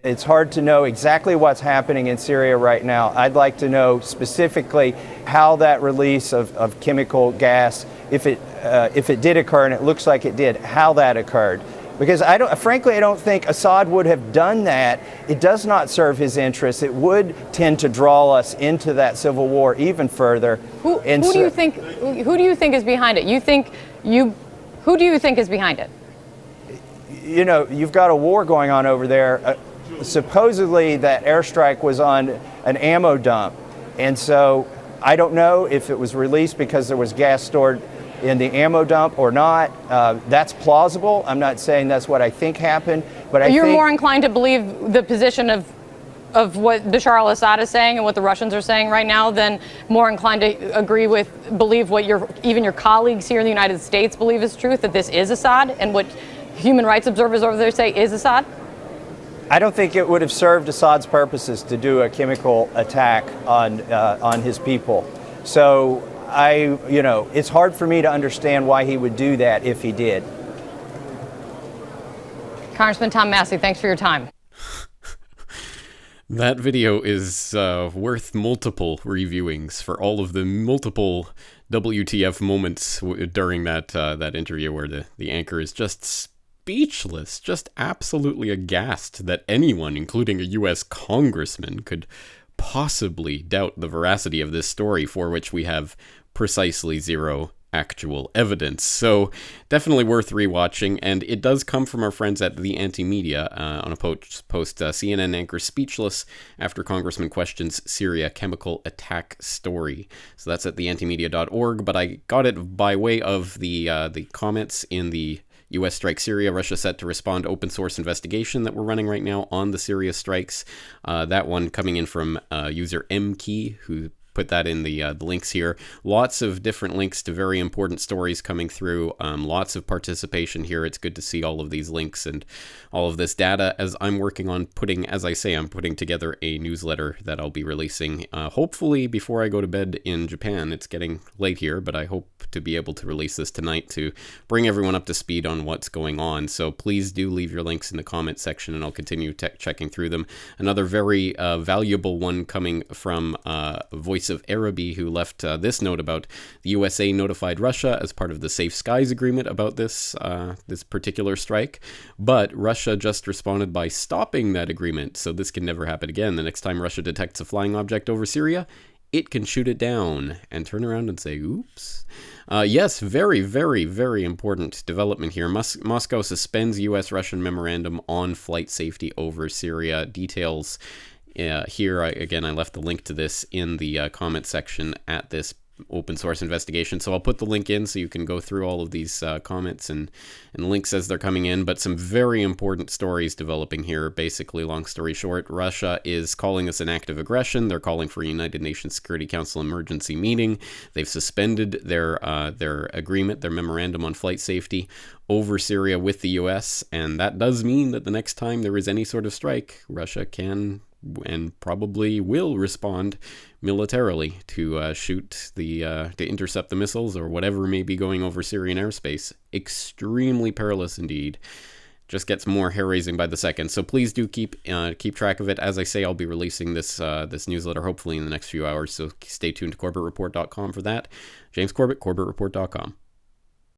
It's hard to know exactly what's happening in Syria right now. I'd like to know specifically how that release of chemical gas, if it did occur, and it looks like it did, how that occurred. Because frankly, I don't think Assad would have done that. It does not serve his interests. It would tend to draw us into that civil war even further. Who do you think is behind it? Who do you think is behind it? You know, you've got a war going on over there. Supposedly that airstrike was on an ammo dump. And so I don't know if it was released because there was gas stored in the ammo dump or not. That's plausible. I'm not saying that's what I think happened, but you're more inclined to believe the position of what Bashar al-Assad is saying and what the Russians are saying right now than more inclined to believe what even your colleagues here in the United States believe is truth, that this is Assad, and what human rights observers over there say is Assad? I don't think it would have served Assad's purposes to do a chemical attack on his people. So it's hard for me to understand why he would do that if he did. Congressman Tom Massie, thanks for your time. That video is worth multiple reviewings for all of the multiple WTF moments during that interview where the anchor is just speechless, just absolutely aghast that anyone, including a U.S. congressman, could possibly doubt the veracity of this story, for which we have precisely zero actual evidence. So definitely worth rewatching, and it does come from our friends at The Anti-Media on a post CNN anchor speechless after Congressman questions Syria chemical attack story. So that's at theantimedia.org, but I got it by way of the comments in the U.S. strike Syria, Russia set to respond open source investigation that we're running right now on the Syria strikes. That one coming in from user MKey, who put that in the links here. Lots of different links to very important stories coming through. Lots of participation here. It's good to see all of these links and all of this data as I'm working on putting together a newsletter that I'll be releasing hopefully before I go to bed in Japan. It's getting late here, but I hope to be able to release this tonight to bring everyone up to speed on what's going on. So please do leave your links in the comment section and I'll continue checking through them. Another very valuable one coming from Voice of Araby, who left this note about the USA notified Russia as part of the Safe Skies agreement about this particular strike, but Russia just responded by stopping that agreement, so this can never happen again. The next time Russia detects a flying object over Syria, it can shoot it down and turn around and say, oops. Yes, very, very, very important development here. Moscow suspends U.S.-Russian memorandum on flight safety over Syria. Details here. I left the link to this in the comment section at this open source investigation. So I'll put the link in so you can go through all of these comments and links as they're coming in. But some very important stories developing here. Basically, long story short, Russia is calling this an act of aggression. They're calling for a United Nations Security Council emergency meeting. They've suspended their agreement, their memorandum on flight safety over Syria with the U.S. And that does mean that the next time there is any sort of strike, Russia can and probably will respond militarily to to intercept the missiles or whatever may be going over Syrian airspace. Extremely perilous indeed. Just gets more hair-raising by the second. So please do keep track of it. As I say, I'll be releasing this newsletter hopefully in the next few hours. So stay tuned to CorbettReport.com for that. James Corbett, CorbettReport.com.